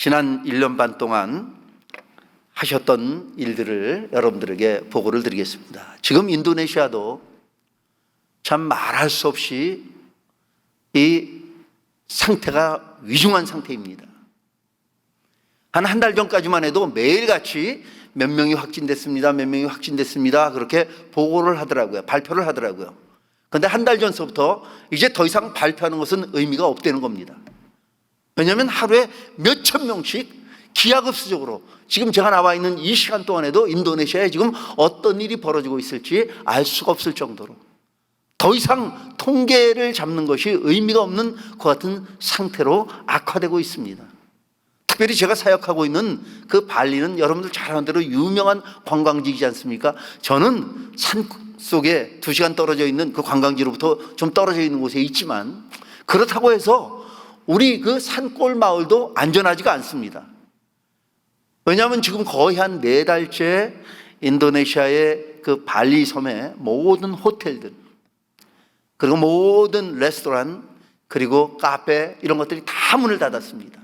지난 1년 반 동안 하셨던 일들을 여러분들에게 보고를 드리겠습니다. 지금 인도네시아도 참 말할 수 없이 이 상태가 위중한 상태입니다. 한 달 전까지만 해도 매일같이 몇 명이 확진됐습니다, 몇 명이 확진됐습니다 그렇게 보고를 하더라고요. 발표를 하더라고요. 그런데 한 달 전서부터 이제 더 이상 발표하는 것은 의미가 없다는 겁니다. 왜냐하면 하루에 몇천 명씩 기하급수적으로 지금 제가 나와 있는 이 시간 동안에도 인도네시아에 지금 어떤 일이 벌어지고 있을지 알 수가 없을 정도로 더 이상 통계를 잡는 것이 의미가 없는 것 같은 상태로 악화되고 있습니다. 특별히 제가 사역하고 있는 그 발리는 여러분들 잘 아는 대로 유명한 관광지이지 않습니까? 저는 산 속에 2시간 떨어져 있는 그 관광지로부터 좀 떨어져 있는 곳에 있지만 그렇다고 해서 우리 그 산골 마을도 안전하지가 않습니다. 왜냐하면 지금 거의 한 4달째 인도네시아의 그 발리 섬의 모든 호텔들 그리고 모든 레스토랑 그리고 카페 이런 것들이 다 문을 닫았습니다.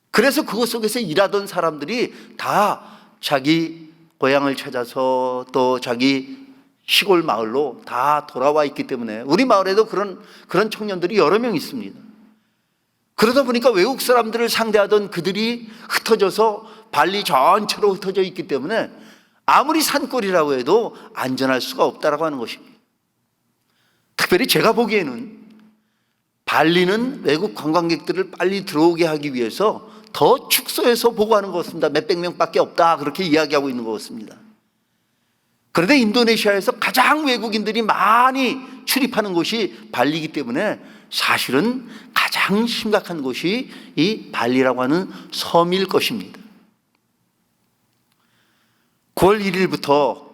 그래서 그곳 속에서 일하던 사람들이 다 자기 고향을 찾아서 또 자기 시골 마을로 다 돌아와 있기 때문에 우리 마을에도 그런 청년들이 여러 명 있습니다. 그러다 보니까 외국 사람들을 상대하던 그들이 흩어져서 발리 전체로 흩어져 있기 때문에 아무리 산골이라고 해도 안전할 수가 없다라고 하는 것입니다. 특별히 제가 보기에는 발리는 외국 관광객들을 빨리 들어오게 하기 위해서 더 축소해서 보고하는 것 같습니다. 몇백 명밖에 없다 그렇게 이야기하고 있는 것 같습니다. 그런데 인도네시아에서 가장 외국인들이 많이 출입하는 곳이 발리이기 때문에 사실은 가장 심각한 곳이 이 발리라고 하는 섬일 것입니다. 9월 1일부터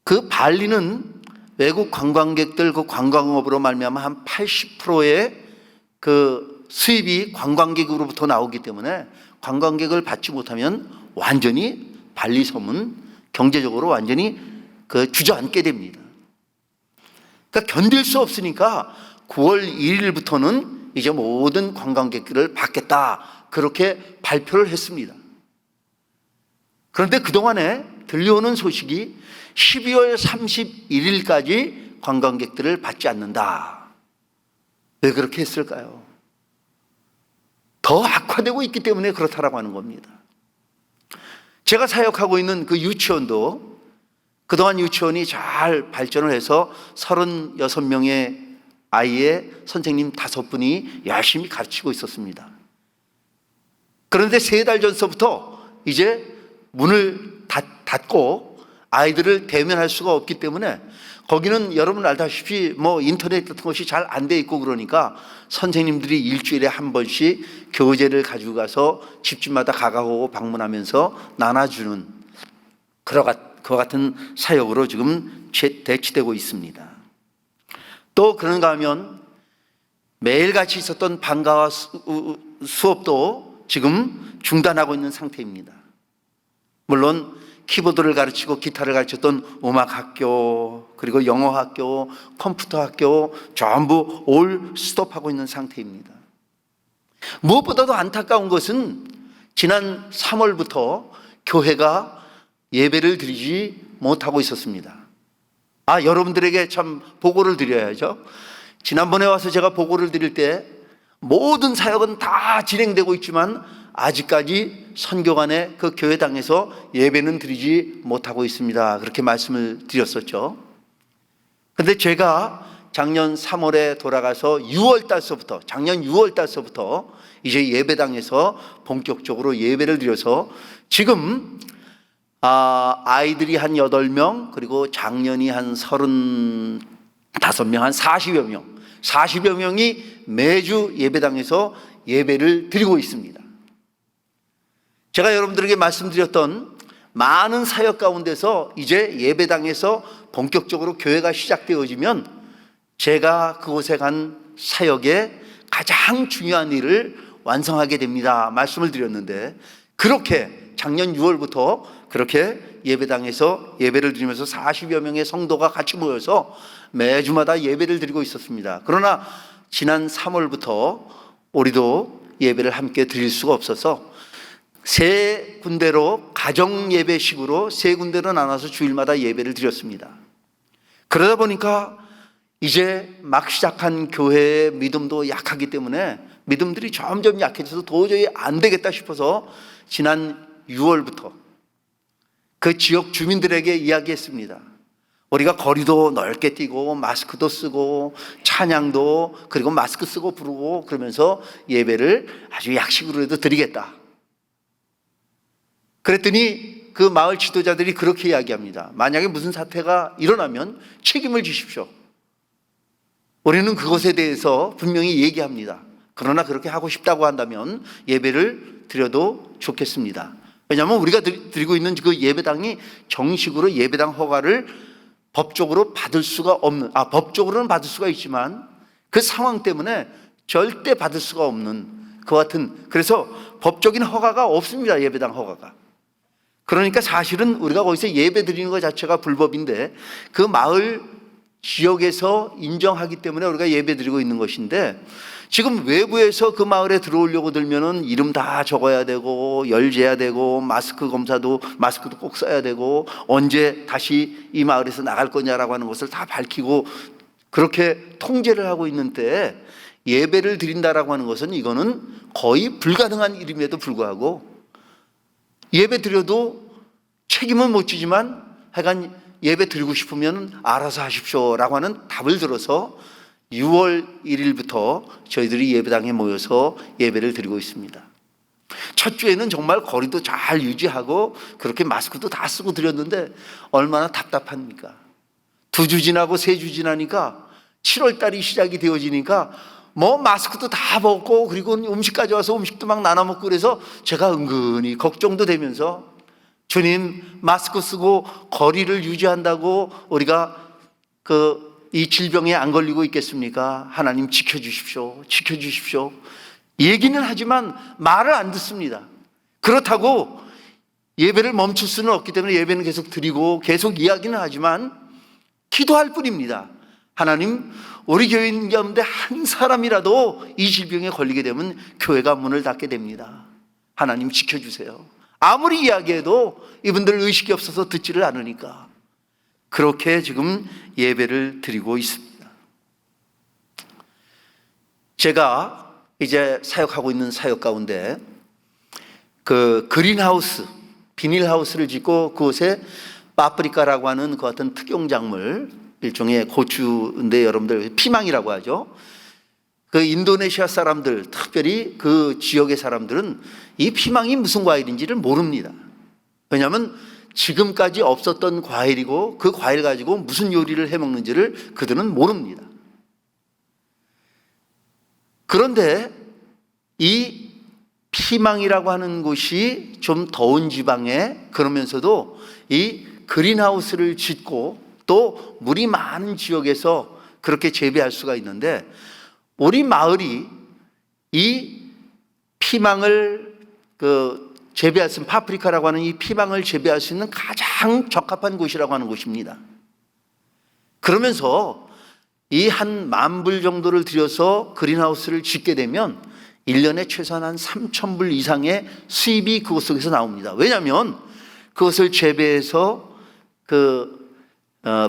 그 발리는 외국 관광객들 그 관광업으로 말미암아 한 80%의 그 수입이 관광객으로부터 나오기 때문에 관광객을 받지 못하면 완전히 발리 섬은 경제적으로 완전히 그 주저앉게 됩니다. 그러니까 견딜 수 없으니까 9월 1일부터는 이제 모든 관광객들을 받겠다 그렇게 발표를 했습니다. 그런데 그동안에 들려오는 소식이 12월 31일까지 관광객들을 받지 않는다. 왜 그렇게 했을까요? 더 악화되고 있기 때문에 그렇다라고 하는 겁니다. 제가 사역하고 있는 그 유치원도 그동안 유치원이 잘 발전을 해서 36명의 아이의 선생님 5분이 열심히 가르치고 있었습니다. 그런데 3달 전서부터 이제 문을 닫고 아이들을 대면할 수가 없기 때문에 거기는 여러분 알다시피 뭐 인터넷 같은 것이 잘 안 돼 있고 그러니까 선생님들이 일주일에 한 번씩 교재를 가지고 가서 집집마다 가가고 방문하면서 나눠주는 그와 같은 사역으로 지금 대치되고 있습니다. 또 그런가 하면 매일같이 있었던 방과후 수업도 지금 중단하고 있는 상태입니다. 물론 키보드를 가르치고 기타를 가르쳤던 음악학교 그리고 영어학교 컴퓨터학교 전부 올 스톱하고 있는 상태입니다. 무엇보다도 안타까운 것은 지난 3월부터 교회가 예배를 드리지 못하고 있었습니다. 여러분들에게 참 보고를 드려야죠. 지난번에 와서 제가 보고를 드릴 때 모든 사역은 다 진행되고 있지만 아직까지 선교관의 그 교회당에서 예배는 드리지 못하고 있습니다. 그렇게 말씀을 드렸었죠. 그런데 제가 작년 3월에 돌아가서 작년 6월 달서부터 이제 예배당에서 본격적으로 예배를 드려서 지금 아이들이 한 8명 그리고 장년이 한 35명 한 40여 명이 매주 예배당에서 예배를 드리고 있습니다. 제가 여러분들에게 말씀드렸던 많은 사역 가운데서 이제 예배당에서 본격적으로 교회가 시작되어지면 제가 그곳에 간 사역의 가장 중요한 일을 완성하게 됩니다 말씀을 드렸는데 그렇게 작년 6월부터 그렇게 예배당에서 예배를 드리면서 40여 명의 성도가 같이 모여서 매주마다 예배를 드리고 있었습니다. 그러나 지난 3월부터 우리도 예배를 함께 드릴 수가 없어서 세 군데로 가정 예배식으로 세 군데로 나눠서 주일마다 예배를 드렸습니다. 그러다 보니까 이제 막 시작한 교회의 믿음도 약하기 때문에 믿음들이 점점 약해져서 도저히 안 되겠다 싶어서 지난 6월부터 그 지역 주민들에게 이야기했습니다. 우리가 거리도 넓게 뛰고 마스크도 쓰고 찬양도 그리고 마스크 쓰고 부르고 그러면서 예배를 아주 약식으로라도 드리겠다. 그랬더니 그 마을 지도자들이 그렇게 이야기합니다. 만약에 무슨 사태가 일어나면 책임을 지십시오. 우리는 그것에 대해서 분명히 얘기합니다. 그러나 그렇게 하고 싶다고 한다면 예배를 드려도 좋겠습니다. 왜냐하면 우리가 드리고 있는 그 예배당이 정식으로 예배당 허가를 법적으로 받을 수가 없는, 법적으로는 받을 수가 있지만 그 상황 때문에 절대 받을 수가 없는 그 같은, 그래서 법적인 허가가 없습니다. 예배당 허가가. 그러니까 사실은 우리가 거기서 예배 드리는 것 자체가 불법인데 그 마을 지역에서 인정하기 때문에 우리가 예배 드리고 있는 것인데, 지금 외부에서 그 마을에 들어오려고 들면은 이름 다 적어야 되고 열재야 되고 마스크도 꼭 써야 되고 언제 다시 이 마을에서 나갈 거냐라고 하는 것을 다 밝히고 그렇게 통제를 하고 있는 때에 예배를 드린다라고 하는 것은 이거는 거의 불가능한 일임에도 불구하고 예배 드려도 책임은 못 지지만 하여간 예배 드리고 싶으면 알아서 하십시오라고 하는 답을 들어서 6월 1일부터 저희들이 예배당에 모여서 예배를 드리고 있습니다. 첫 주에는 정말 거리도 잘 유지하고 그렇게 마스크도 다 쓰고 드렸는데 얼마나 답답합니까? 2주 지나고 3주 지나니까 7월 달이 시작이 되어지니까 뭐 마스크도 다 벗고 그리고 음식까지 와서 음식도 막 나눠 먹고 그래서 제가 은근히 걱정도 되면서 주님, 마스크 쓰고 거리를 유지한다고 우리가 이 질병에 안 걸리고 있겠습니까? 하나님 지켜주십시오. 지켜주십시오. 얘기는 하지만 말을 안 듣습니다. 그렇다고 예배를 멈출 수는 없기 때문에 예배는 계속 드리고 계속 이야기는 하지만 기도할 뿐입니다. 하나님, 우리 교인 가운데 한 사람이라도 이 질병에 걸리게 되면 교회가 문을 닫게 됩니다. 하나님 지켜주세요. 아무리 이야기해도 이분들 의식이 없어서 듣지를 않으니까 그렇게 지금 예배를 드리고 있습니다. 제가 이제 사역하고 있는 사역 가운데 그 그린하우스, 비닐하우스를 짓고 그곳에 파프리카라고 하는 그 같은 특용작물, 일종의 고추인데 여러분들 피망이라고 하죠. 그 인도네시아 사람들, 특별히 그 지역의 사람들은 이 피망이 무슨 과일인지를 모릅니다. 왜냐하면 지금까지 없었던 과일이고 그 과일 가지고 무슨 요리를 해 먹는지를 그들은 모릅니다. 그런데 이 피망이라고 하는 곳이 좀 더운 지방에 그러면서도 이 그린하우스를 짓고 또 물이 많은 지역에서 그렇게 재배할 수가 있는데 우리 마을이 이 피망을 재배할 수 있는 파프리카라고 하는 이 피망을 재배할 수 있는 가장 적합한 곳이라고 하는 곳입니다. 그러면서 이 한 10,000불 정도를 들여서 그린하우스를 짓게 되면 1년에 최소한 한 3,000불 이상의 수입이 그곳 속에서 나옵니다. 왜냐하면 그것을 재배해서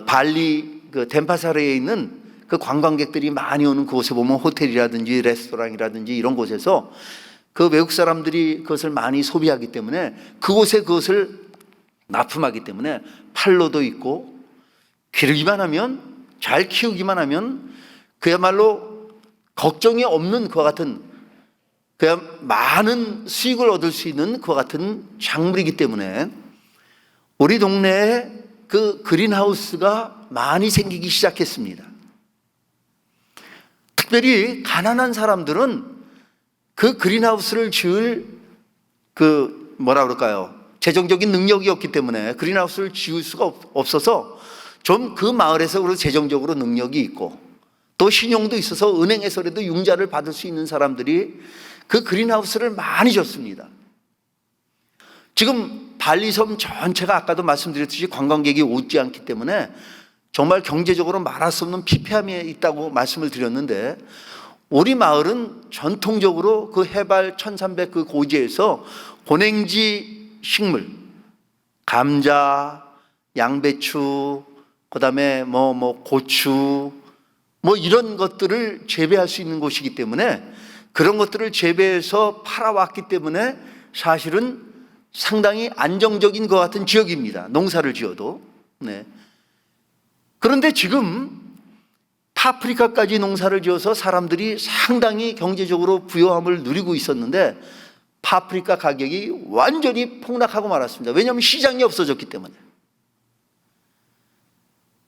발리 덴파사르에 있는 그 관광객들이 많이 오는 그곳에 보면 호텔이라든지 레스토랑이라든지 이런 곳에서 그 외국 사람들이 그것을 많이 소비하기 때문에 그곳에 그것을 납품하기 때문에 팔로도 있고 기르기만 하면 잘 키우기만 하면 그야말로 걱정이 없는 그와 같은 그야 많은 수익을 얻을 수 있는 그와 같은 작물이기 때문에 우리 동네에 그 그린하우스가 많이 생기기 시작했습니다. 특별히 가난한 사람들은 그 그린하우스를 지을 재정적인 능력이 없기 때문에 그린하우스를 지을 수가 없어서 좀 그 마을에서 그래도 재정적으로 능력이 있고 또 신용도 있어서 은행에서라도 융자를 받을 수 있는 사람들이 그 그린하우스를 많이 줬습니다. 지금 발리섬 전체가 아까도 말씀드렸듯이 관광객이 오지 않기 때문에 정말 경제적으로 말할 수 없는 피폐함에 있다고 말씀을 드렸는데 우리 마을은 전통적으로 그 해발 1300 그 고지에서 고냉지 식물, 감자, 양배추, 그다음에 고추, 이런 것들을 재배할 수 있는 곳이기 때문에 그런 것들을 재배해서 팔아왔기 때문에 사실은 상당히 안정적인 것 같은 지역입니다. 농사를 지어도. 네. 그런데 지금 파프리카까지 농사를 지어서 사람들이 상당히 경제적으로 부유함을 누리고 있었는데 파프리카 가격이 완전히 폭락하고 말았습니다. 왜냐하면 시장이 없어졌기 때문에.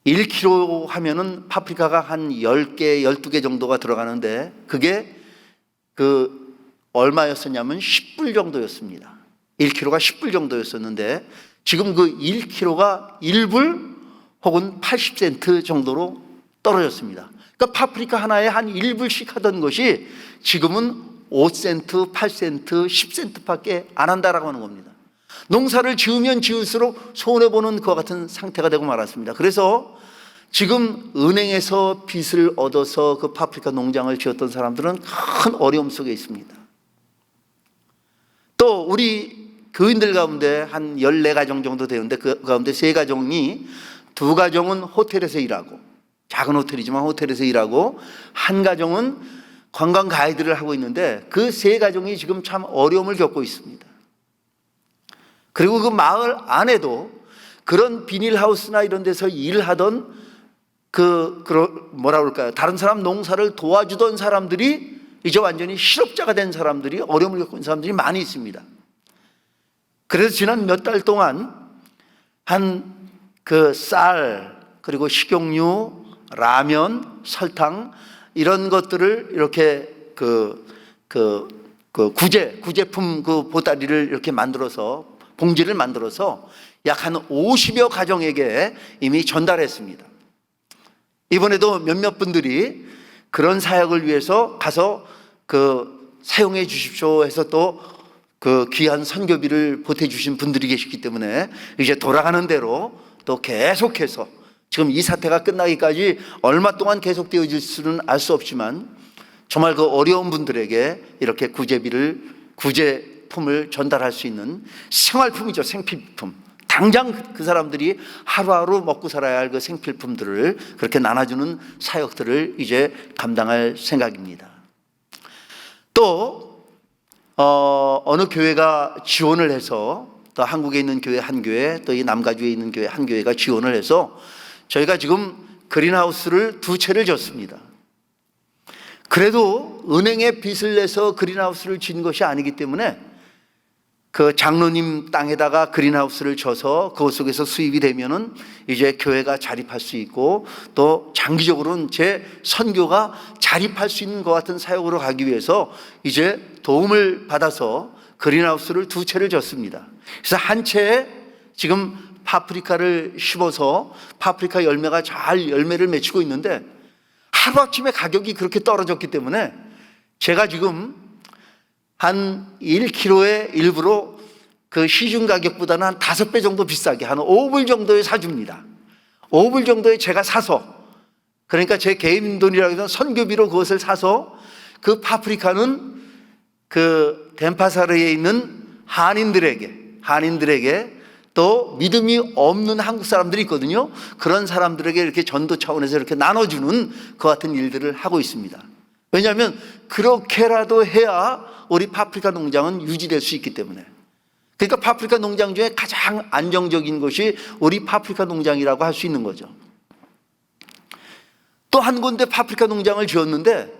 1kg 하면은 파프리카가 한 10개, 12개 정도가 들어가는데 그게 얼마였었냐면 10불 정도였습니다. 1kg가 10불 정도였었는데 지금 그 1kg가 1불 혹은 80센트 정도로 떨어졌습니다. 그러니까 파프리카 하나에 한 1불씩 하던 것이 지금은 5센트, 8센트, 10센트밖에 안 한다라고 하는 겁니다. 농사를 지으면 지을수록 손해보는 그와 같은 상태가 되고 말았습니다. 그래서 지금 은행에서 빚을 얻어서 그 파프리카 농장을 지었던 사람들은 큰 어려움 속에 있습니다. 또 우리 교인들 가운데 한 14가정 정도 되는데 그 가운데 3가정이 2가정은 호텔에서 일하고 작은 호텔이지만 호텔에서 일하고 한 가정은 관광 가이드를 하고 있는데 그 3가정이 지금 참 어려움을 겪고 있습니다. 그리고 그 마을 안에도 그런 비닐하우스나 이런 데서 일하던 다른 사람 농사를 도와주던 사람들이 이제 완전히 실업자가 된 사람들이 어려움을 겪고 있는 사람들이 많이 있습니다. 그래서 지난 몇 달 동안 쌀, 그리고 식용유, 라면, 설탕 이런 것들을 이렇게 구제품 보따리를 이렇게 만들어서 봉지를 만들어서 약 한 50여 가정에게 이미 전달했습니다. 이번에도 몇몇 분들이 그런 사역을 위해서 가서 사용해 주십시오 해서 또 귀한 선교비를 보태주신 분들이 계시기 때문에 이제 돌아가는 대로 또 계속해서 지금 이 사태가 끝나기까지 얼마 동안 계속되어질 수는 알 수 없지만 정말 그 어려운 분들에게 이렇게 구제품을 전달할 수 있는 생활품이죠. 생필품. 당장 그 사람들이 하루하루 먹고 살아야 할 그 생필품들을 그렇게 나눠주는 사역들을 이제 감당할 생각입니다. 또 어느 교회가 지원을 해서 또 한국에 있는 교회 한 교회 또 이 남가주에 있는 교회 한 교회가 지원을 해서 저희가 지금 그린하우스를 2채를 졌습니다. 그래도 은행에 빚을 내서 그린하우스를 진 것이 아니기 때문에 그 장로님 땅에다가 그린하우스를 져서 그것 속에서 수입이 되면은 이제 교회가 자립할 수 있고 또 장기적으로는 제 선교가 자립할 수 있는 것 같은 사역으로 가기 위해서 이제 도움을 받아서 그린하우스를 2채를 졌습니다. 그래서 한 채에 지금 파프리카를 심어서 파프리카 열매가 잘 열매를 맺히고 있는데 하루아침에 가격이 그렇게 떨어졌기 때문에 제가 지금 한 1kg에 일부러 그 시중 가격보다는 한 5배 정도 비싸게 한 5불 정도에 사줍니다. 5불 정도에 제가 사서, 그러니까 제 개인 돈이라고 해서 선교비로 그것을 사서 그 파프리카는 그 덴파사르에 있는 한인들에게 또 믿음이 없는 한국 사람들이 있거든요. 그런 사람들에게 이렇게 전도 차원에서 이렇게 나눠주는 그 같은 일들을 하고 있습니다. 왜냐하면 그렇게라도 해야 우리 파프리카 농장은 유지될 수 있기 때문에. 그러니까 파프리카 농장 중에 가장 안정적인 것이 우리 파프리카 농장이라고 할 수 있는 거죠. 또 한 군데 파프리카 농장을 지었는데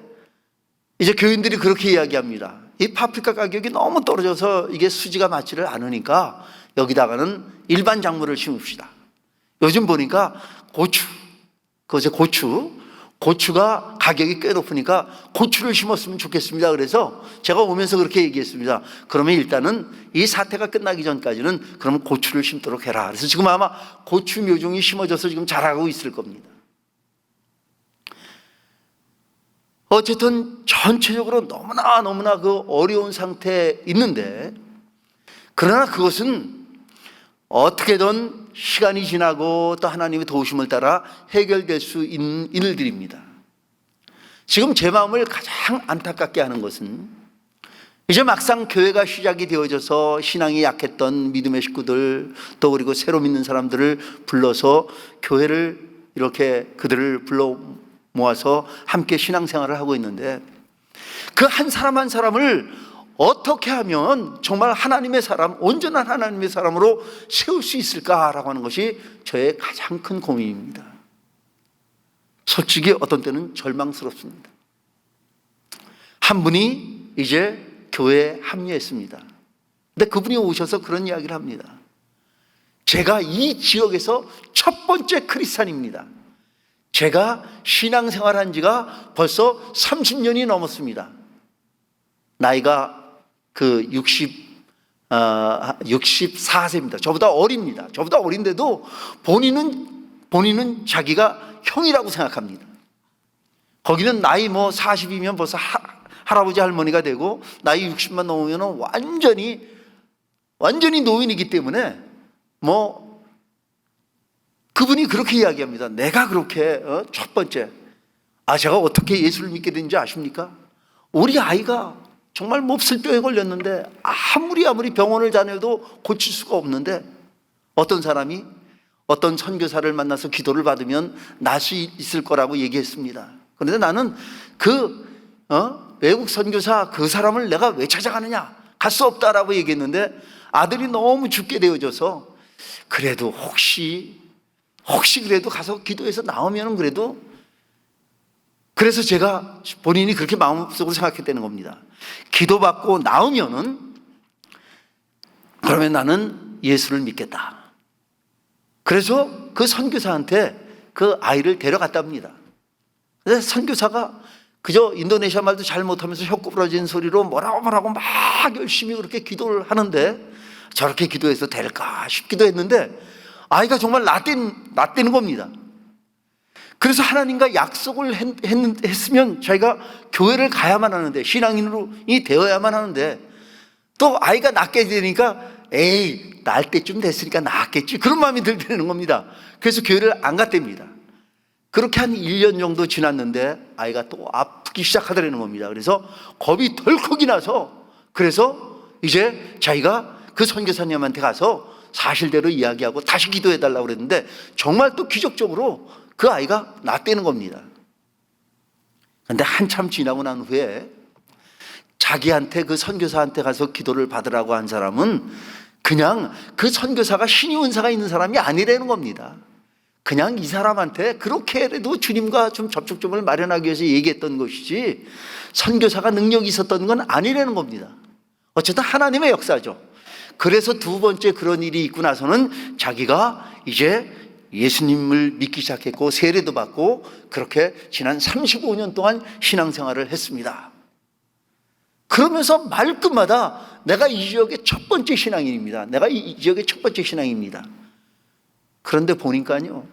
이제 교인들이 그렇게 이야기합니다. 이 파프리카 가격이 너무 떨어져서 이게 수지가 맞지를 않으니까 여기다가는 일반 작물을 심읍시다. 요즘 보니까 고추가 가격이 꽤 높으니까 고추를 심었으면 좋겠습니다. 그래서 제가 오면서 그렇게 얘기했습니다. 그러면 일단은 이 사태가 끝나기 전까지는 그러면 고추를 심도록 해라. 그래서 지금 아마 고추 묘종이 심어져서 지금 자라고 있을 겁니다. 어쨌든 전체적으로 너무나 그 어려운 상태에 있는데, 그러나 그것은 어떻게든 시간이 지나고 또 하나님의 도우심을 따라 해결될 수 있는 일들입니다. 지금 제 마음을 가장 안타깝게 하는 것은 이제 막상 교회가 시작이 되어져서 신앙이 약했던 믿음의 식구들 또 그리고 새로 믿는 사람들을 불러서 교회를 이렇게 그들을 불러 모아서 함께 신앙생활을 하고 있는데 그 한 사람 한 사람을 어떻게 하면 정말 하나님의 사람, 온전한 하나님의 사람으로 세울 수 있을까라고 하는 것이 저의 가장 큰 고민입니다. 솔직히 어떤 때는 절망스럽습니다. 한 분이 이제 교회에 합류했습니다. 근데 그분이 오셔서 그런 이야기를 합니다. 제가 이 지역에서 첫 번째 크리스찬입니다. 제가 신앙생활한 지가 벌써 30년이 넘었습니다. 나이가 64세입니다. 저보다 어립니다. 저보다 어린데도 본인은 자기가 형이라고 생각합니다. 거기는 나이 40이면 벌써 할아버지 할머니가 되고 나이 60만 넘으면 완전히 노인이기 때문에 그분이 그렇게 이야기합니다. 내가 그렇게 첫 번째 제가 어떻게 예수를 믿게 된지 아십니까? 우리 아이가 정말 몹쓸 뼈에 걸렸는데 아무리 병원을 다녀도 고칠 수가 없는데 어떤 사람이 어떤 선교사를 만나서 기도를 받으면 날 수 있을 거라고 얘기했습니다. 그런데 나는 외국 선교사 그 사람을 내가 왜 찾아가느냐, 갈 수 없다라고 얘기했는데 아들이 너무 죽게 되어져서 그래도 혹시 그래도 가서 기도해서 나오면 그래서 제가 본인이 그렇게 마음속으로 생각했다는 겁니다. 기도받고 나오면은 그러면 나는 예수를 믿겠다. 그래서 그 선교사한테 그 아이를 데려갔답니다. 그래서 선교사가 그저 인도네시아 말도 잘 못하면서 혀 구부러진 소리로 뭐라고 막 열심히 그렇게 기도를 하는데 저렇게 기도해서 될까 싶기도 했는데 아이가 정말 낫대는 겁니다. 그래서 하나님과 약속을 했으면 자기가 교회를 가야만 하는데 신앙인이 되어야만 하는데 또 아이가 낫게 되니까 에이 날 때쯤 됐으니까 낫겠지 그런 마음이 들는 겁니다. 그래서 교회를 안 갔답니다. 그렇게 한 1년 정도 지났는데 아이가 또 아프기 시작하더라는 겁니다. 그래서 겁이 덜컥이 나서 그래서 이제 자기가 그 선교사님한테 가서 사실대로 이야기하고 다시 기도해달라고 그랬는데 정말 또 기적적으로 그 아이가 낫대는 겁니다. 그런데 한참 지나고 난 후에 자기한테 그 선교사한테 가서 기도를 받으라고 한 사람은 그냥 그 선교사가 신의 은사가 있는 사람이 아니라는 겁니다. 그냥 이 사람한테 그렇게라도 주님과 좀 접촉점을 마련하기 위해서 얘기했던 것이지 선교사가 능력이 있었던 건 아니라는 겁니다. 어쨌든 하나님의 역사죠. 그래서 두 번째 그런 일이 있고 나서는 자기가 이제 예수님을 믿기 시작했고 세례도 받고 그렇게 지난 35년 동안 신앙생활을 했습니다. 그러면서 말끝마다 내가 이 지역의 첫 번째 신앙인입니다. 내가 이 지역의 첫 번째 신앙입니다. 그런데 보니까요,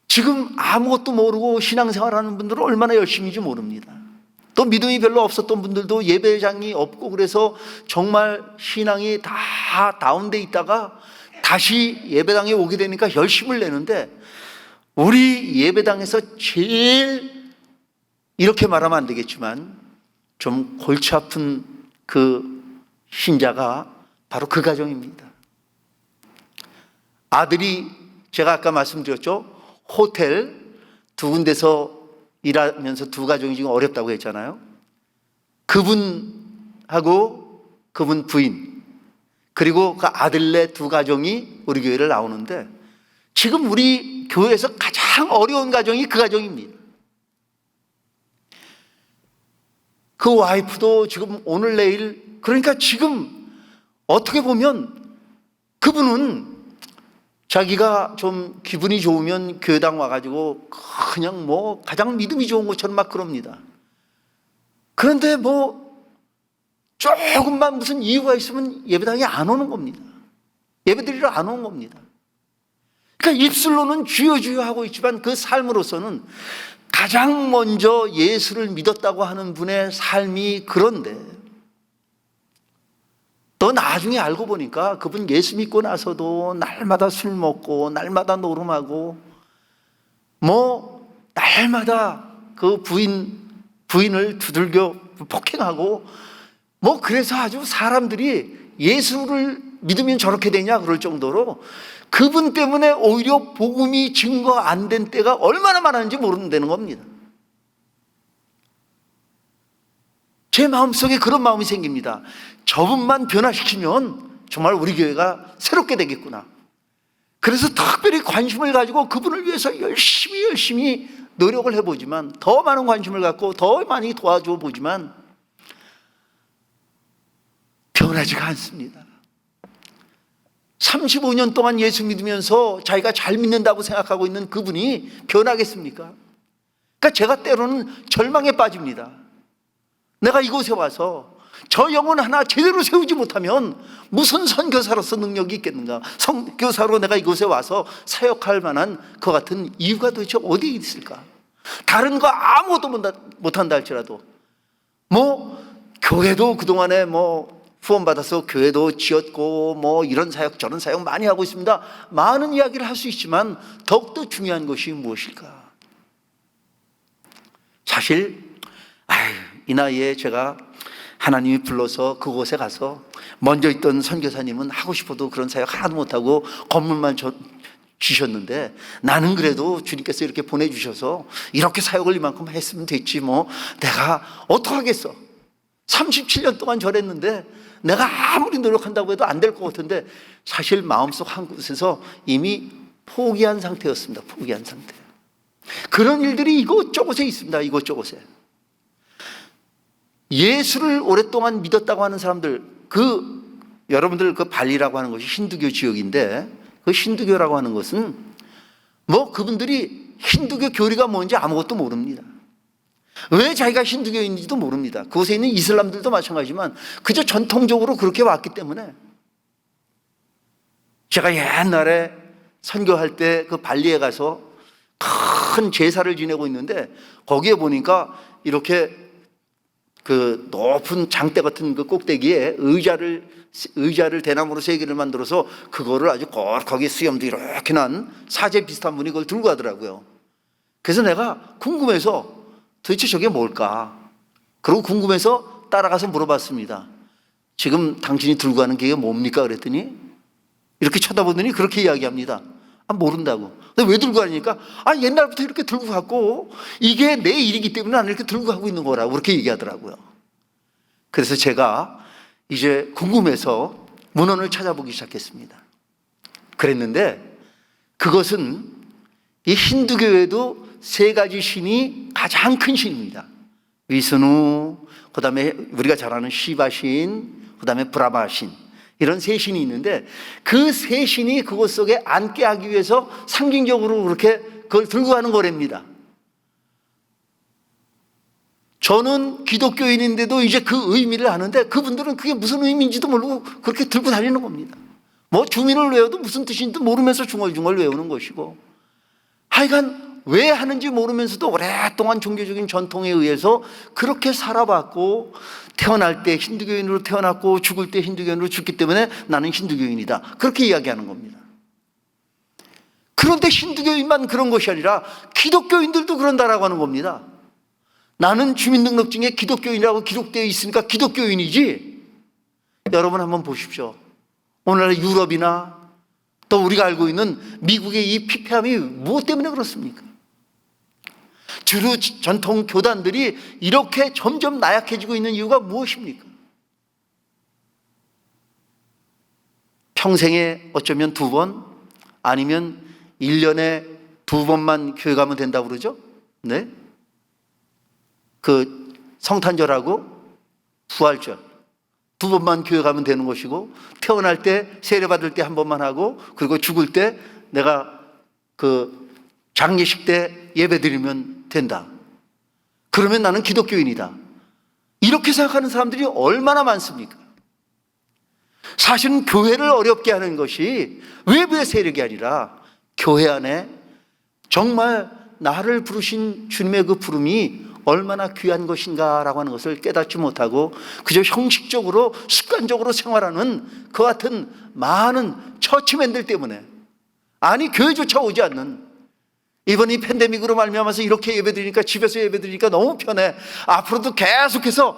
지금 아무것도 모르고 신앙생활하는 분들은 얼마나 열심인지 모릅니다. 또 믿음이 별로 없었던 분들도 예배장이 없고 그래서 정말 신앙이 다 다운돼 있다가 다시 예배당에 오게 되니까 열심을 내는데 우리 예배당에서 제일 이렇게 말하면 안 되겠지만 좀 골치 아픈 그 신자가 바로 그 가정입니다. 아들이 제가 아까 말씀드렸죠. 호텔 두 군데서 일하면서 두 가정이 지금 어렵다고 했잖아요. 그분하고 그분 부인 그리고 그 아들네 두 가정이 우리 교회를 나오는데 지금 우리 교회에서 가장 어려운 가정이 그 가정입니다. 그 와이프도 지금 오늘 내일 그러니까 지금 어떻게 보면 그분은 자기가 좀 기분이 좋으면 교회당 와가지고 그냥 가장 믿음이 좋은 것처럼 막 그럽니다. 그런데 조금만 무슨 이유가 있으면 예배당에 안 오는 겁니다. 예배드리러 안 오는 겁니다. 그러니까 입술로는 주여 주여 하고 있지만 그 삶으로서는 가장 먼저 예수를 믿었다고 하는 분의 삶이 그런데 또 나중에 알고 보니까 그분 예수 믿고 나서도 날마다 술 먹고 날마다 노름하고 날마다 그 부인을 두들겨 폭행하고 뭐 그래서 아주 사람들이 예수를 믿으면 저렇게 되냐 그럴 정도로 그분 때문에 오히려 복음이 증거 안 된 때가 얼마나 많았는지 모른다는 겁니다. 제 마음속에 그런 마음이 생깁니다. 저분만 변화시키면 정말 우리 교회가 새롭게 되겠구나. 그래서 특별히 관심을 가지고 그분을 위해서 열심히 노력을 해보지만, 더 많은 관심을 갖고 더 많이 도와줘 보지만 변하지가 않습니다. 35년 동안 예수 믿으면서 자기가 잘 믿는다고 생각하고 있는 그분이 변하겠습니까? 그러니까 제가 때로는 절망에 빠집니다. 내가 이곳에 와서 저 영혼 하나 제대로 세우지 못하면 무슨 선교사로서 능력이 있겠는가? 선교사로 내가 이곳에 와서 사역할 만한 그 같은 이유가 도대체 어디에 있을까? 다른 거 아무것도 못한다 할지라도 뭐 교회도 그동안에 뭐 후원받아서 교회도 지었고 뭐 이런 사역 저런 사역 많이 하고 있습니다. 많은 이야기를 할 수 있지만 더욱더 중요한 것이 무엇일까? 사실 이 나이에 제가 하나님이 불러서 그곳에 가서 먼저 있던 선교사님은 하고 싶어도 그런 사역 하나도 못하고 건물만 주셨는데, 나는 그래도 주님께서 이렇게 보내주셔서 이렇게 사역을 이만큼 했으면 됐지 뭐 내가 어떡하겠어. 37년 동안 절했는데 내가 아무리 노력한다고 해도 안 될 것 같은데, 사실 마음속 한 곳에서 이미 포기한 상태였습니다. 포기한 상태. 그런 일들이 이곳저곳에 있습니다. 이곳저곳에. 예수를 오랫동안 믿었다고 하는 사람들, 여러분들 그 발리라고 하는 것이 힌두교 지역인데, 그 힌두교라고 하는 것은 뭐 그분들이 힌두교 교리가 뭔지 아무것도 모릅니다. 왜 자기가 힌두교인지도 모릅니다. 그곳에 있는 이슬람들도 마찬가지지만 그저 전통적으로 그렇게 왔기 때문에. 제가 옛날에 선교할 때 그 발리에 가서 큰 제사를 지내고 있는데, 거기에 보니까 이렇게 그 높은 장대 같은 그 꼭대기에 의자를 대나무로 3개를 만들어서 그거를 아주 거기에 수염도 이렇게 난 사제 비슷한 분이 그걸 들고 가더라고요. 그래서 내가 궁금해서 도대체 저게 뭘까? 그리고 궁금해서 따라가서 물어봤습니다. 지금 당신이 들고 가는 게 뭡니까? 그랬더니 이렇게 쳐다보더니 그렇게 이야기합니다. 모른다고. 근데 왜 들고 가니까 옛날부터 이렇게 들고 갔고 이게 내 일이기 때문에 나는 이렇게 들고 가고 있는 거라고 그렇게 얘기하더라고요. 그래서 제가 이제 궁금해서 문헌을 찾아보기 시작했습니다. 그랬는데 그것은 이 힌두교에도 3가지 신이 가장 큰 신입니다. 위스누, 그 다음에 우리가 잘 아는 시바신, 그 다음에 브라마신, 이런 3신이 있는데 그 3신이 그것 속에 앉게 하기 위해서 상징적으로 그렇게 그걸 들고 가는 거랍니다. 저는 기독교인인데도 이제 그 의미를 아는데 그분들은 그게 무슨 의미인지도 모르고 그렇게 들고 다니는 겁니다. 뭐 주민을 외워도 무슨 뜻인지도 모르면서 중얼중얼 외우는 것이고, 하여간 왜 하는지 모르면서도 오랫동안 종교적인 전통에 의해서 그렇게 살아왔고, 태어날 때 힌두교인으로 태어났고 죽을 때 힌두교인으로 죽기 때문에 나는 힌두교인이다, 그렇게 이야기하는 겁니다. 그런데 힌두교인만 그런 것이 아니라 기독교인들도 그런다라고 하는 겁니다. 나는 주민등록증에 기독교인이라고 기록되어 있으니까 기독교인이지. 여러분 한번 보십시오. 오늘날 유럽이나 또 우리가 알고 있는 미국의 이 피폐함이 무엇 때문에 그렇습니까? 주류 전통 교단들이 이렇게 점점 나약해지고 있는 이유가 무엇입니까? 평생에 어쩌면 2번, 아니면 1년에 2번만 교회 가면 된다고 그러죠? 네? 그 성탄절하고 부활절 2번만 교회 가면 되는 것이고, 태어날 때 세례받을 때 1번만 하고, 그리고 죽을 때 내가 그 장례식 때 예배 드리면 된다. 그러면 나는 기독교인이다. 이렇게 생각하는 사람들이 얼마나 많습니까? 사실은 교회를 어렵게 하는 것이 외부의 세력이 아니라 교회 안에 정말 나를 부르신 주님의 그 부름이 얼마나 귀한 것인가라고 하는 것을 깨닫지 못하고 그저 형식적으로 습관적으로 생활하는 그 같은 많은 처치맨들 때문에, 아니 교회조차 오지 않는 이번 이 팬데믹으로 말미암아서 이렇게 예배드리니까, 집에서 예배드리니까 너무 편해. 앞으로도 계속해서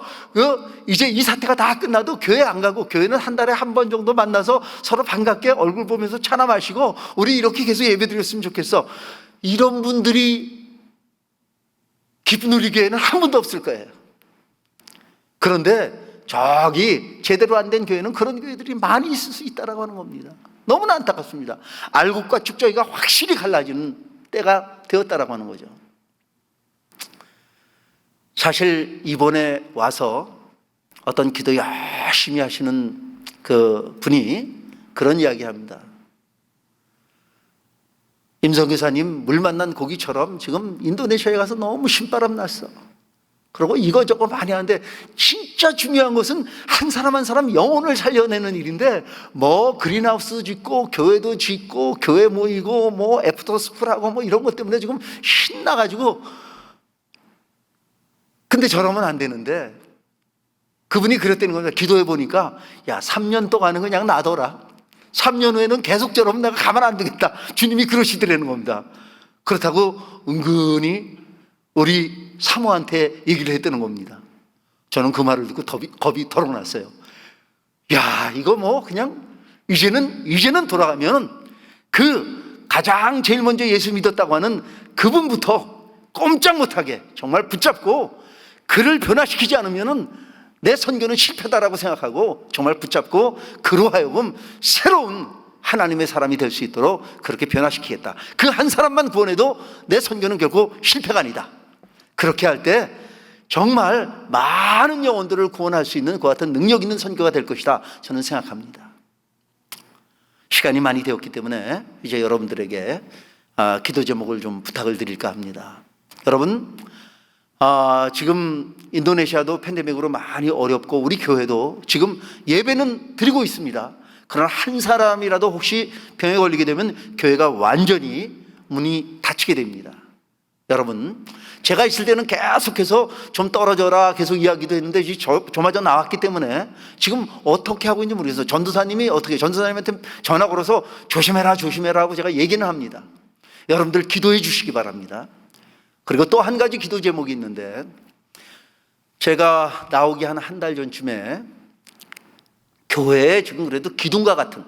이제 이 사태가 다 끝나도 교회 안 가고, 교회는 한 달에 한 번 정도 만나서 서로 반갑게 얼굴 보면서 차나 마시고 우리 이렇게 계속 예배드렸으면 좋겠어. 이런 분들이 기쁨 누리교회는 한 분도 없을 거예요. 그런데 저기 제대로 안 된 교회는 그런 교회들이 많이 있을 수 있다라고 하는 겁니다. 너무나 안타깝습니다. 알곡과 죽저기가 확실히 갈라지는 때가 되었다라고 하는 거죠. 사실 이번에 와서 어떤 기도 열심히 하시는 그 분이 그런 이야기 합니다. 임성교사님, 물 만난 고기처럼 지금 인도네시아에 가서 너무 신바람 났어. 그리고 이거저거 많이 하는데 진짜 중요한 것은 한 사람 한 사람 영혼을 살려내는 일인데, 뭐 그린하우스 짓고 교회도 짓고 교회 모이고 뭐 애프터스쿨하고 뭐 이런 것 때문에 지금 신나가지고, 근데 저러면 안 되는데 그분이 그랬다는 겁니다. 기도해 보니까, 야, 3년 동안은 그냥 놔둬라. 3년 후에는 계속 저러면 내가 가만 안 두겠다. 주님이 그러시더라는 겁니다. 그렇다고 은근히 우리 사모한테 얘기를 했다는 겁니다. 저는 그 말을 듣고 겁이 덜어 났어요. 야, 이거 뭐 그냥 이제는 돌아가면 그 가장 제일 먼저 예수 믿었다고 하는 그분부터 꼼짝 못하게 정말 붙잡고, 그를 변화시키지 않으면은 내 선교는 실패다라고 생각하고 정말 붙잡고 그로 하여금 새로운 하나님의 사람이 될 수 있도록 그렇게 변화시키겠다. 그 한 사람만 구원해도 내 선교는 결코 실패가 아니다. 그렇게 할 때 정말 많은 영혼들을 구원할 수 있는 그와 같은 능력 있는 선교가 될 것이다, 저는 생각합니다. 시간이 많이 되었기 때문에 이제 여러분들에게 기도 제목을 좀 부탁을 드릴까 합니다. 여러분, 지금 인도네시아도 팬데믹으로 많이 어렵고 우리 교회도 지금 예배는 드리고 있습니다. 그러나 한 사람이라도 혹시 병에 걸리게 되면 교회가 완전히 문이 닫히게 됩니다. 여러분, 제가 있을 때는 계속해서 좀 떨어져라 계속 이야기도 했는데 조마저 나왔기 때문에 지금 어떻게 하고 있는지 모르겠어요. 전도사님한테 전화 걸어서 조심해라 하고 제가 얘기는 합니다. 여러분들 기도해 주시기 바랍니다. 그리고 또 한 가지 기도 제목이 있는데, 제가 나오기 한 달 전쯤에 교회에 지금 그래도 기둥과 같은,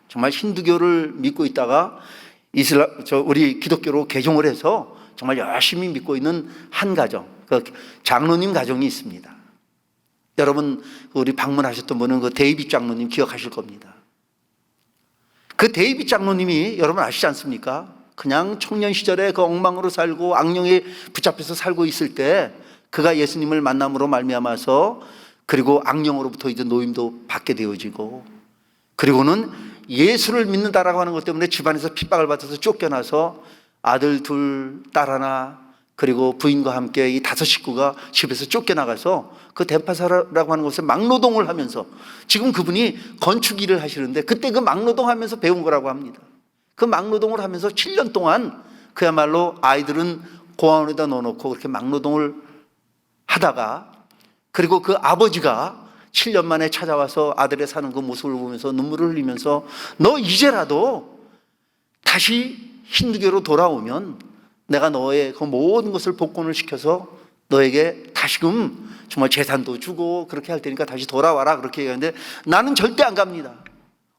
정말 힌두교를 믿고 있다가 우리 기독교로 개종을 해서 정말 열심히 믿고 있는 한 가정, 그 장로님 가정이 있습니다. 여러분, 우리 방문하셨던 분은 그 데이빗 장로님 기억하실 겁니다. 그 데이빗 장로님이 여러분 아시지 않습니까? 그냥 청년 시절에 그 엉망으로 살고 악령에 붙잡혀서 살고 있을 때 그가 예수님을 만남으로 말미암아서, 그리고 악령으로부터 이제 노임도 받게 되어지고, 그리고는 예수를 믿는다라고 하는 것 때문에 집안에서 핍박을 받아서 쫓겨나서 아들 둘, 딸 하나, 그리고 부인과 함께 이 5 식구가 집에서 쫓겨나가서 그 덴파사라고 하는 곳에 막노동을 하면서, 지금 그분이 건축 일을 하시는데 그때 그 막노동 하면서 배운 거라고 합니다. 그 막노동을 하면서 7년 동안 그야말로 아이들은 고아원에다 넣어놓고 그렇게 막노동을 하다가, 그리고 그 아버지가 7년 만에 찾아와서 아들의 사는 그 모습을 보면서 눈물을 흘리면서, 너 이제라도 다시 힌두교로 돌아오면 내가 너의 그 모든 것을 복권을 시켜서 너에게 다시금 정말 재산도 주고 그렇게 할 테니까 다시 돌아와라, 그렇게 얘기하는데 나는 절대 안 갑니다.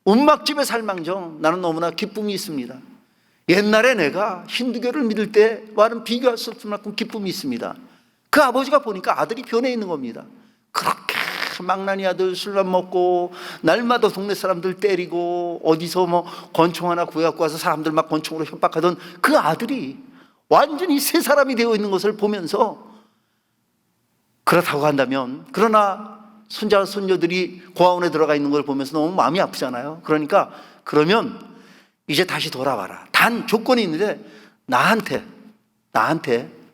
움막집에 살망정 나는 너무나 기쁨이 있습니다. 옛날에 내가 힌두교를 믿을 때와는 비교할 수 없을 만큼 기쁨이 있습니다. 그 아버지가 보니까 아들이 변해 있는 겁니다. 그렇게 망나니 아들 술만 먹고 날마다 동네 사람들 때리고 어디서 뭐 권총 하나 구해갖고 와서 사람들 막 권총으로 협박하던 그 아들이 완전히 새 사람이 되어 있는 것을 보면서, 그렇다고 한다면, 그러나 손자 손녀들이 고아원에 들어가 있는 걸 보면서 너무 마음이 아프잖아요. 그러니까 그러면 이제 다시 돌아와라. 단 조건이 있는데,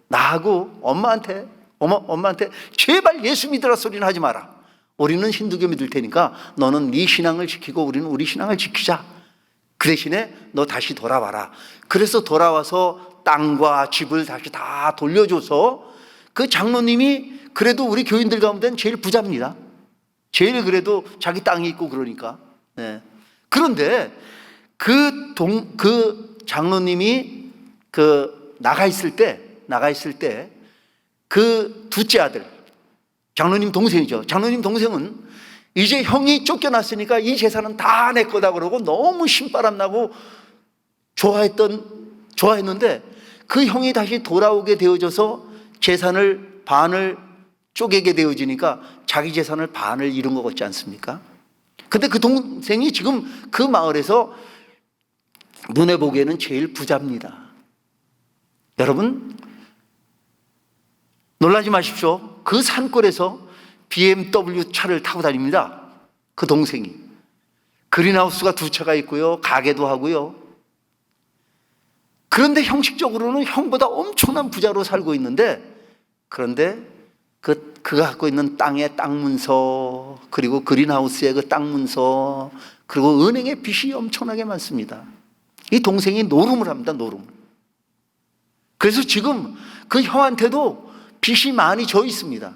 나하고 엄마한테 제발 예수 믿으라 소리는 하지 마라. 우리는 힌두교 믿을 테니까 너는 네 신앙을 지키고 우리는 우리 신앙을 지키자. 그 대신에 너 다시 돌아와라. 그래서 돌아와서 땅과 집을 다시 다 돌려줘서, 그 장로님이 그래도 우리 교인들 가운데는 제일 부자입니다. 제일 그래도 자기 땅이 있고 그러니까. 네. 그런데 그 장로님이 나가 있을 때 그 둘째 아들, 장로님 동생이죠. 장로님 동생은 이제 형이 쫓겨났으니까 이 재산은 다 내 거다 그러고 너무 신바람 나고 좋아했는데 그 형이 다시 돌아오게 되어져서 재산을 반을 쪼개게 되어지니까 자기 재산을 반을 잃은 것 같지 않습니까? 근데 그 동생이 지금 그 마을에서 눈에 보기에는 제일 부자입니다. 여러분, 놀라지 마십시오. 그 산골에서 BMW 차를 타고 다닙니다. 그 동생이. 그린하우스가 2차가 있고요. 가게도 하고요. 그런데 형식적으로는 형보다 엄청난 부자로 살고 있는데, 그런데 그가 갖고 있는 땅의 땅 문서, 그리고 그린하우스의 그 땅 문서, 그리고 은행의 빚이 엄청나게 많습니다. 이 동생이 노름을 합니다. 노름. 그래서 지금 그 형한테도 빚이 많이 져 있습니다.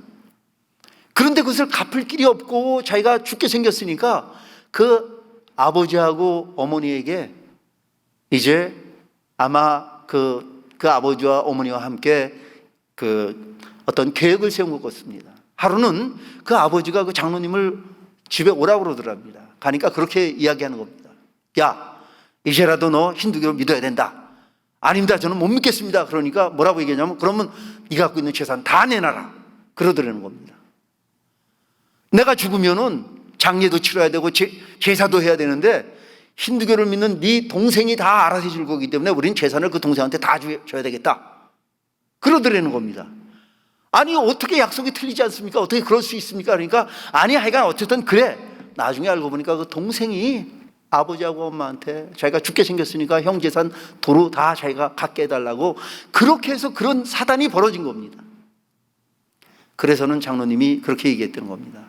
그런데 그것을 갚을 길이 없고 자기가 죽게 생겼으니까 그 아버지하고 어머니에게 이제 아마 그 아버지와 어머니와 함께 어떤 계획을 세운 것 같습니다. 하루는 그 아버지가 그 장로님을 집에 오라고 그러더랍니다. 가니까 그렇게 이야기하는 겁니다. 야, 이제라도 너 힌두교를 믿어야 된다. 아닙니다. 저는 못 믿겠습니다. 그러니까 뭐라고 얘기하냐면, 그러면 네가 갖고 있는 재산 다 내놔라. 그러더라는 겁니다. 내가 죽으면은 장례도 치러야 되고 제사도 해야 되는데 힌두교를 믿는 네 동생이 다 알아서 해줄 거기 때문에 우린 재산을 그 동생한테 다 줘야 되겠다. 그러더라는 겁니다. 아니, 어떻게 약속이 틀리지 않습니까? 어떻게 그럴 수 있습니까? 그러니까 아니, 하여간 어쨌든 그래. 나중에 알고 보니까 그 동생이 아버지하고 엄마한테 자기가 죽게 생겼으니까 형 재산 도로 다 자기가 갖게 해달라고 그렇게 해서 그런 사단이 벌어진 겁니다. 그래서는 장로님이 그렇게 얘기했던 겁니다.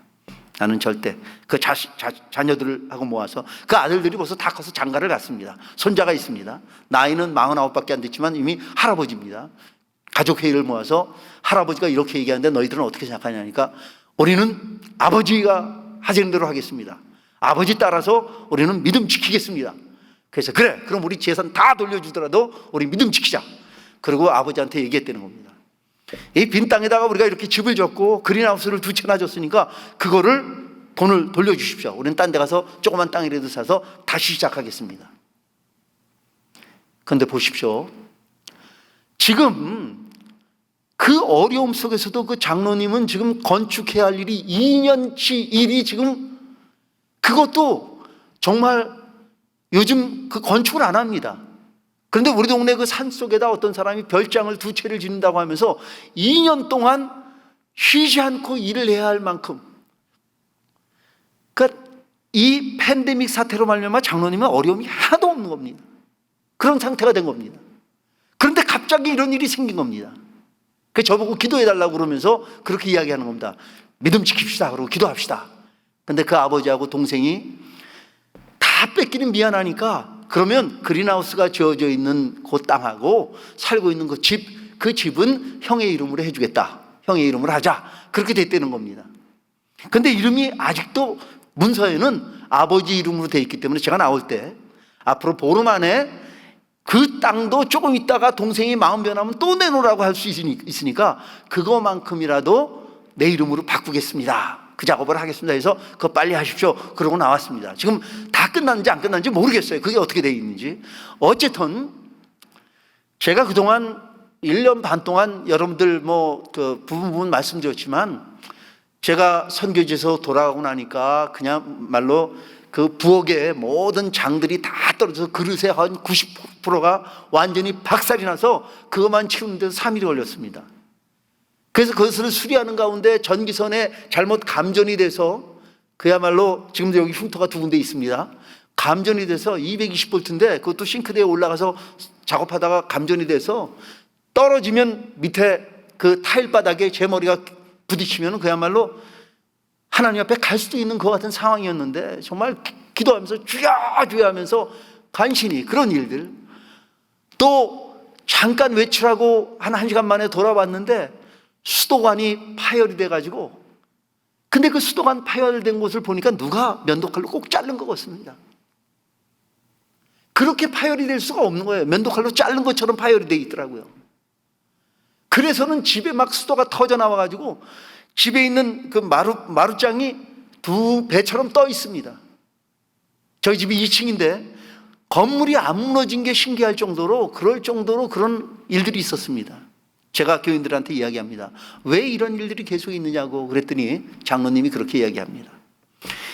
나는 절대 그 자녀들하고 모아서 그 아들들이 벌써 다 커서 장가를 갔습니다. 손자가 있습니다. 나이는 49밖에 안 됐지만 이미 할아버지입니다. 가족회의를 모아서 할아버지가 이렇게 얘기하는데 너희들은 어떻게 생각하냐니까 우리는 아버지가 하시는 대로 하겠습니다. 아버지 따라서 우리는 믿음 지키겠습니다. 그래서 그래, 그럼 우리 재산 다 돌려주더라도 우리 믿음 지키자. 그리고 아버지한테 얘기했다는 겁니다. 이 빈 땅에다가 우리가 이렇게 집을 졌고 그린하우스를 2채나 줬으니까 그거를 돈을 돌려주십시오. 우리는 딴 데 가서 조그만 땅이라도 사서 다시 시작하겠습니다. 그런데 보십시오. 지금 그 어려움 속에서도 그 장로님은 지금 건축해야 할 일이 2년치 일이 지금, 그것도 정말 요즘 그 건축을 안 합니다. 그런데 우리 동네 그 산 속에다 어떤 사람이 별장을 2채를 짓는다고 하면서 2년 동안 쉬지 않고 일을 해야 할 만큼, 그러니까 이 팬데믹 사태로 말미암아 장로님은 어려움이 하나도 없는 겁니다. 그런 상태가 된 겁니다. 그런데 갑자기 이런 일이 생긴 겁니다. 그래서 저보고 기도해달라고 그러면서 그렇게 이야기하는 겁니다. 믿음 지킵시다. 그러고 기도합시다. 근데 그 아버지하고 동생이 다 뺏기는 미안하니까 그러면 그린하우스가 지어져 있는 그 땅하고 살고 있는 그 집은 형의 이름으로 해주겠다. 형의 이름으로 하자. 그렇게 됐다는 겁니다. 근데 이름이 아직도 문서에는 아버지 이름으로 돼 있기 때문에 제가 나올 때 앞으로 보름 안에 그 땅도 조금 있다가 동생이 마음 변하면 또 내놓으라고 할 수 있으니까 그거만큼이라도 내 이름으로 바꾸겠습니다. 그 작업을 하겠습니다 해서 그거 빨리 하십시오. 그러고 나왔습니다. 지금 다 끝났는지 안 끝났는지 모르겠어요. 그게 어떻게 돼 있는지. 어쨌든 제가 그동안 1년 반 동안 여러분들 그 부분 말씀드렸지만 제가 선교지에서 돌아가고 나니까 그냥 말로 그 부엌에 모든 장들이 다 떨어져서 그릇의 한 90%가 완전히 박살이 나서 그것만 치우는 데서 3일이 걸렸습니다. 그래서 그것을 수리하는 가운데 전기선에 잘못 감전이 돼서 그야말로 지금도 여기 흉터가 2군데 있습니다. 감전이 돼서 220V인데 그것도 싱크대에 올라가서 작업하다가 감전이 돼서 떨어지면 밑에 그 타일 바닥에 제 머리가 부딪히면 그야말로 하나님 앞에 갈 수도 있는 것 같은 상황이었는데 정말 기도하면서 주여 주여 하면서 간신히 그런 일들, 또 잠깐 외출하고 한 1시간 만에 돌아왔는데 수도관이 파열이 돼가지고, 근데 그 수도관 파열된 곳을 보니까 누가 면도칼로 꼭 자른 것 같습니다. 그렇게 파열이 될 수가 없는 거예요. 면도칼로 자른 것처럼 파열이 돼 있더라고요. 그래서는 집에 막 수도가 터져 나와가지고 집에 있는 그 마루장이 두 배처럼 떠 있습니다. 저희 집이 2층인데 건물이 안 무너진 게 신기할 정도로, 그럴 정도로 그런 일들이 있었습니다. 제가 교인들한테 이야기합니다. 왜 이런 일들이 계속 있느냐고 그랬더니 장로님이 그렇게 이야기합니다.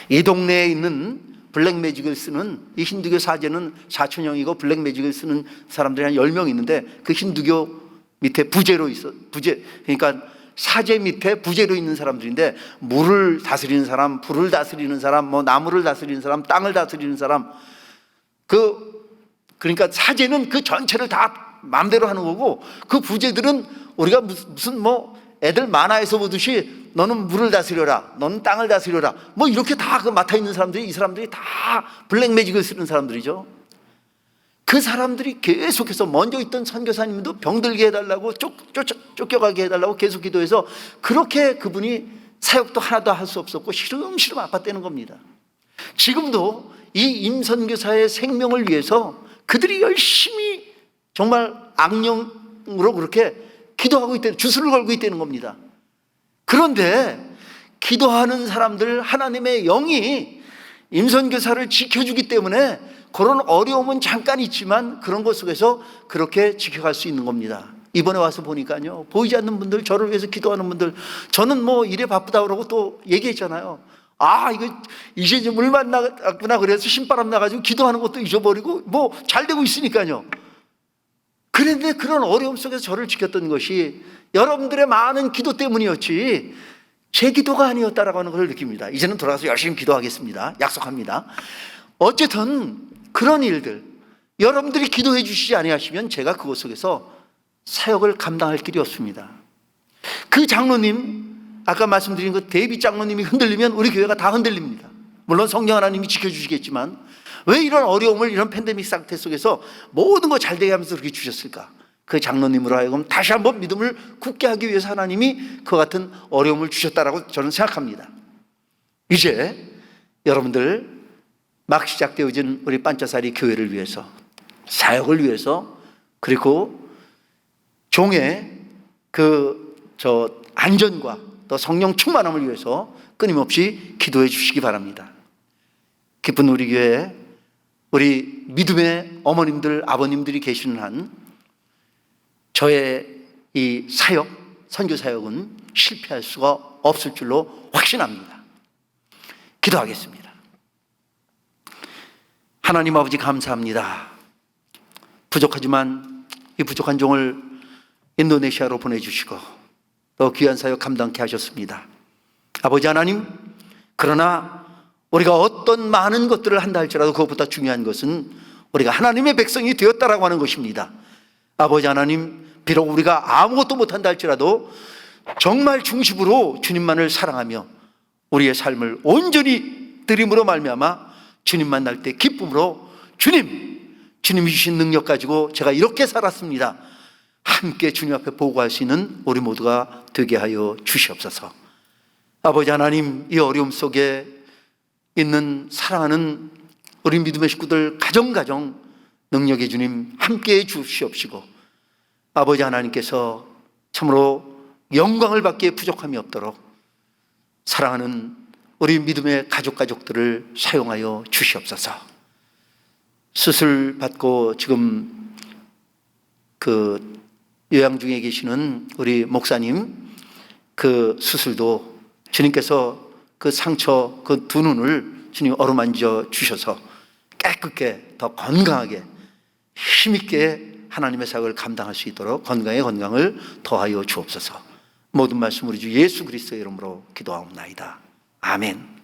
이 동네에 있는 블랙매직을 쓰는, 이 힌두교 사제는 사촌형이고 블랙매직을 쓰는 사람들이 한 10명 있는데 그 힌두교 밑에 부제로 있어. 그러니까 사제 밑에 부제로 있는 사람들인데, 물을 다스리는 사람, 불을 다스리는 사람, 뭐 나무를 다스리는 사람, 땅을 다스리는 사람, 그러니까 사제는 그 전체를 다 마음대로 하는 거고, 그 부제들은 우리가 무슨 뭐 애들 만화에서 보듯이 너는 물을 다스려라, 너는 땅을 다스려라, 뭐 이렇게 다 그 맡아 있는 사람들이, 이 사람들이 다 블랙매직을 쓰는 사람들이죠. 그 사람들이 계속해서 먼저 있던 선교사님도 병들게 해달라고, 쫓겨가게 해달라고 계속 기도해서, 그렇게 그분이 사역도 하나도 할 수 없었고 시름시름 아팠다는 겁니다. 지금도 이 임선교사의 생명을 위해서 그들이 열심히 정말 악령으로 그렇게 기도하고 있다는, 주술을 걸고 있다는 겁니다. 그런데 기도하는 사람들, 하나님의 영이 임선교사를 지켜주기 때문에 그런 어려움은 잠깐 있지만 그런 것 속에서 그렇게 지켜갈 수 있는 겁니다. 이번에 와서 보니까요, 보이지 않는 분들, 저를 위해서 기도하는 분들, 저는 뭐 일에 바쁘다 그러고 또 얘기했잖아요. 이거 이제 이제 물 만났구나 그래서 신바람 나가지고 기도하는 것도 잊어버리고 뭐 잘 되고 있으니까요. 그런데 그런 어려움 속에서 저를 지켰던 것이 여러분들의 많은 기도 때문이었지 제 기도가 아니었다라고 하는 것을 느낍니다. 이제는 돌아가서 열심히 기도하겠습니다. 약속합니다. 어쨌든 그런 일들, 여러분들이 기도해 주시지 아니하시면 제가 그것 속에서 사역을 감당할 길이 없습니다. 그 장로님, 아까 말씀드린 그 데이비 장로님이 흔들리면 우리 교회가 다 흔들립니다. 물론 성령 하나님이 지켜주시겠지만 왜 이런 어려움을, 이런 팬데믹 상태 속에서 모든 거 잘 되게 하면서 그렇게 주셨을까? 그 장로님으로 하여금 다시 한번 믿음을 굳게 하기 위해서 하나님이 그 같은 어려움을 주셨다라고 저는 생각합니다. 이제 여러분들 막 시작되어진 우리 반짜사리 교회를 위해서, 사역을 위해서, 그리고 종의 안전과 또 성령 충만함을 위해서 끊임없이 기도해 주시기 바랍니다. 기쁜 우리 교회, 우리 믿음의 어머님들, 아버님들이 계시는 한 저의 이 사역, 선교 사역은 실패할 수가 없을 줄로 확신합니다. 기도하겠습니다. 하나님 아버지 감사합니다. 부족하지만 이 부족한 종을 인도네시아로 보내주시고 또 귀한 사역 감당케 하셨습니다. 아버지 하나님, 그러나 우리가 어떤 많은 것들을 한다 할지라도 그것보다 중요한 것은 우리가 하나님의 백성이 되었다라고 하는 것입니다. 아버지 하나님, 비록 우리가 아무것도 못한다 할지라도 정말 중심으로 주님만을 사랑하며 우리의 삶을 온전히 드림으로 말미암아 주님 만날 때 기쁨으로 주님이 주신 능력 가지고 제가 이렇게 살았습니다, 함께 주님 앞에 보고할 수 있는 우리 모두가 되게 하여 주시옵소서. 아버지 하나님, 이 어려움 속에 있는 사랑하는 우리 믿음의 식구들 가정 능력의 주님 함께해 주시옵시고, 아버지 하나님께서 참으로 영광을 받기에 부족함이 없도록 사랑하는 우리 믿음의 가족들을 사용하여 주시옵소서. 수술 받고 지금 그 요양 중에 계시는 우리 목사님, 그 수술도 주님께서 그 상처, 그 두 눈을 주님 어루만져 주셔서 깨끗게 더 건강하게 힘있게 하나님의 사역을 감당할 수 있도록 건강을 더하여 주옵소서. 모든 말씀 우리 주 예수 그리스도의 이름으로 기도하옵나이다. 아멘.